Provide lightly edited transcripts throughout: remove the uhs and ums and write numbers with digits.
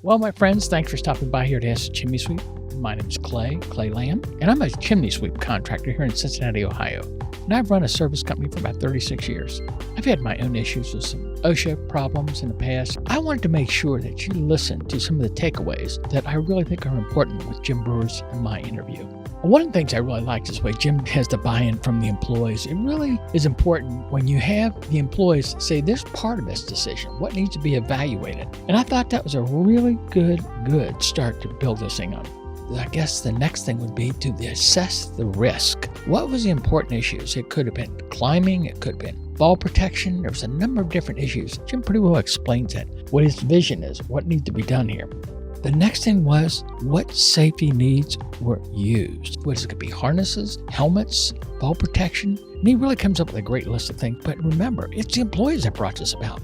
Well, my friends, thanks for stopping by here to ask the Chimney Sweep. My name is Clay Lamb, and I'm a chimney sweep contractor here in Cincinnati, Ohio. And I've run a service company for about 36 years. I've had my own issues with some OSHA problems in the past. I wanted to make sure that you listen to some of the takeaways that I really think are important with Jim Brewer's and my interview. One of the things I really like is the way Jim has the buy-in from the employees. It really is important when you have the employees say, there's part of this decision, what needs to be evaluated. And I thought that was a really good start to build this thing up. I guess the next thing would be to assess the risk. What was the important issues? It could have been climbing, it could have been fall protection. There was a number of different issues. Jim pretty well explains that, what his vision is, what needs to be done here. The next thing was what safety needs were used. What is it going to be? Harnesses, helmets, fall protection? And he really comes up with a great list of things. But remember, it's the employees that brought this about.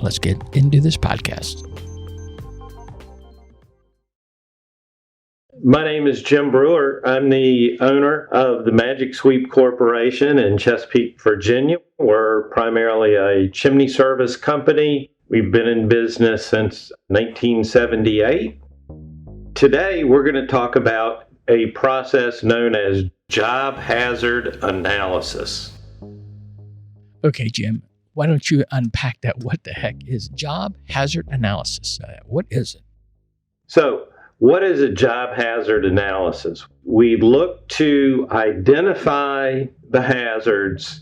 Let's get into this podcast. My name is Jim Brewer. I'm the owner of the Magic Sweep Corporation in Chesapeake, Virginia. We're primarily a chimney service company. We've been in business since 1978. Today, we're going to talk about a process known as job hazard analysis. Okay, Jim, why don't you unpack that? What the heck is job hazard analysis? What is it? So, what is a job hazard analysis? We look to identify the hazards,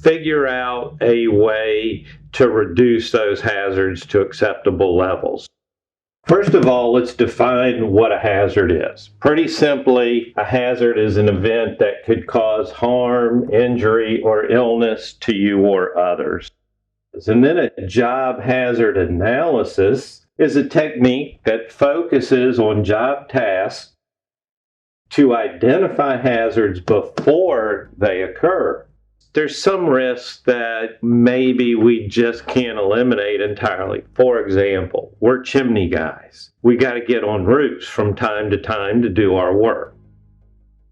figure out a way to reduce those hazards to acceptable levels. First of all, let's define what a hazard is. Pretty simply, a hazard is an event that could cause harm, injury, or illness to you or others. And then a job hazard analysis is a technique that focuses on job tasks to identify hazards before they occur. There's some risks that maybe we just can't eliminate entirely. For example, we're chimney guys. We got to get on roofs from time to time to do our work.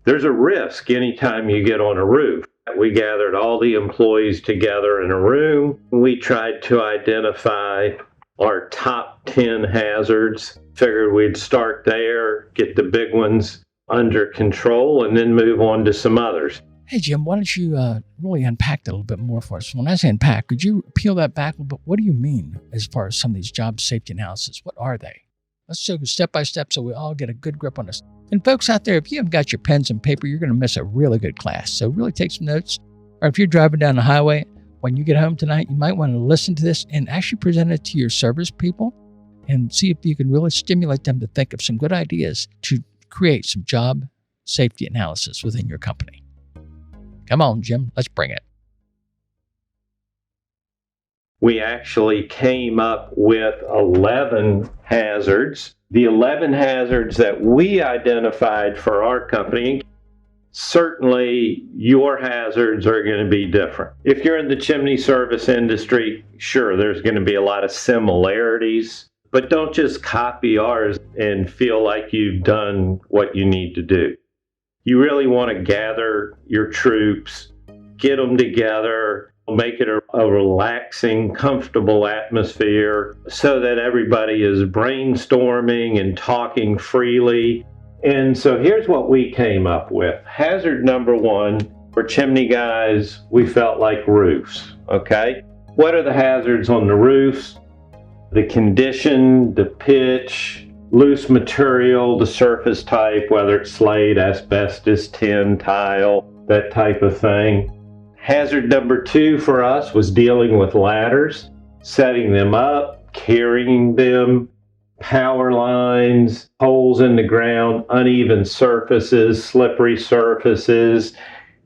There's a risk anytime you get on a roof. We gathered all the employees together in a room. We tried to identify our top 10 hazards. Figured we'd start there, get the big ones under control, and then move on to some others. Hey, Jim, why don't you really unpack that a little bit more for us? When I say unpack, could you peel that back a little bit? What do you mean as far as some of these job safety analysis? What are they? Let's go step by step so we all get a good grip on this. And folks out there, if you haven't got your pens and paper, you're going to miss a really good class. So really take some notes. Or if you're driving down the highway, when you get home tonight, you might want to listen to this and actually present it to your service people and see if you can really stimulate them to think of some good ideas to create some job safety analysis within your company. Come on, Jim, let's bring it. We actually came up with 11 hazards. The 11 hazards that we identified for our company, certainly your hazards are going to be different. If you're in the chimney service industry, sure, there's going to be a lot of similarities, but don't just copy ours and feel like you've done what you need to do. You really want to gather your troops, get them together, make it a relaxing, comfortable atmosphere so that everybody is brainstorming and talking freely. And so here's what we came up with. Hazard number one, for chimney guys, we felt like roofs, okay? What are the hazards on the roofs? The condition, the pitch, loose material, the surface type, whether it's slate, asbestos, tin, tile, that type of thing. Hazard number two for us was dealing with ladders, setting them up, carrying them, power lines, holes in the ground, uneven surfaces, slippery surfaces,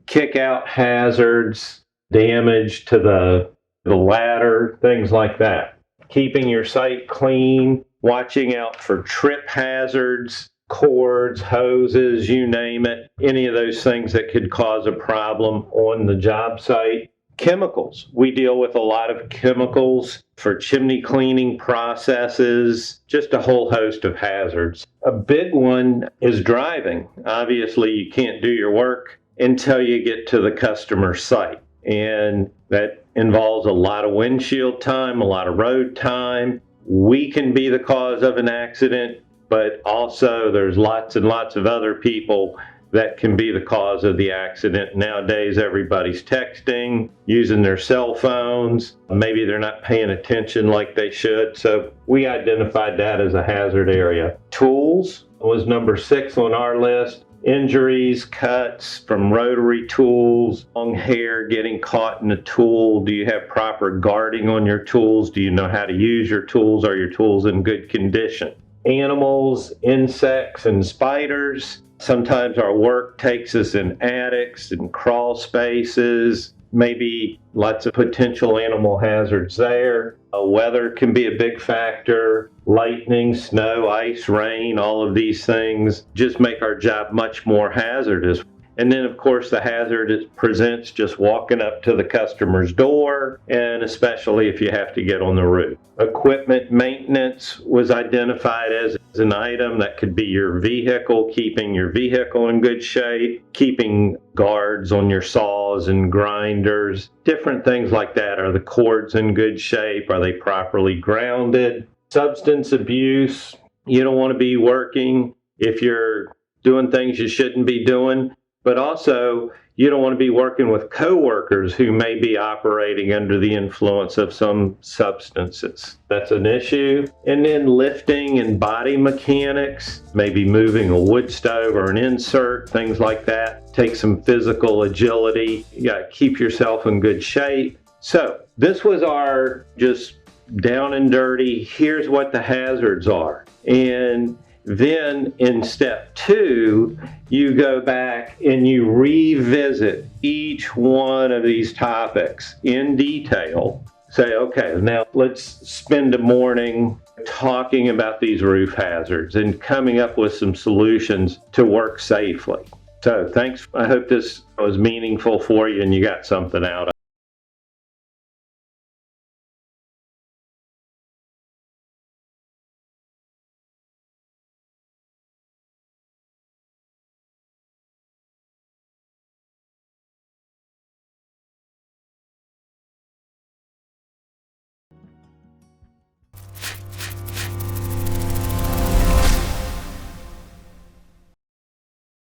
kick-out hazards, damage to the ladder, things like that. Keeping your site clean, watching out for trip hazards, cords, hoses, you name it, any of those things that could cause a problem on the job site. Chemicals. We deal with a lot of chemicals for chimney cleaning processes, just a whole host of hazards. A big one is driving. Obviously, you can't do your work until you get to the customer site. And that involves a lot of windshield time, a lot of road time. we can be the cause of an accident, but also there's lots and lots of other people that can be the cause of the accident. Nowadays, everybody's texting, using their cell phones. Maybe they're not paying attention like they should. So we identified that as a hazard area. Tools was number 6 on our list. Injuries, cuts from rotary tools, long hair getting caught in a tool. Do you have proper guarding on your tools? Do you know how to use your tools? Are your tools in good condition? Animals, insects, and spiders. Sometimes our work takes us in attics and crawl spaces, maybe lots of potential animal hazards there. Weather can be a big factor. Lightning, snow, ice, rain, all of these things just make our job much more hazardous. And then, of course, the hazard it presents just walking up to the customer's door, and especially if you have to get on the roof. Equipment maintenance was identified as an item that could be your vehicle, keeping your vehicle in good shape, keeping guards on your saws and grinders, different things like that. Are the cords in good shape? Are they properly grounded? Substance abuse, you don't want to be working if you're doing things you shouldn't be doing. But also, you don't want to be working with coworkers who may be operating under the influence of some substances. That's an issue. And then lifting and body mechanics, maybe moving a wood stove or an insert, things like that. Take some physical agility. You got to keep yourself in good shape. So this was our just down and dirty, here's what the hazards are. And then in step 2, you go back and you revisit each one of these topics in detail. Say, okay, now let's spend a morning talking about these roof hazards and coming up with some solutions to work safely. So thanks. I hope this was meaningful for you and you got something out of it.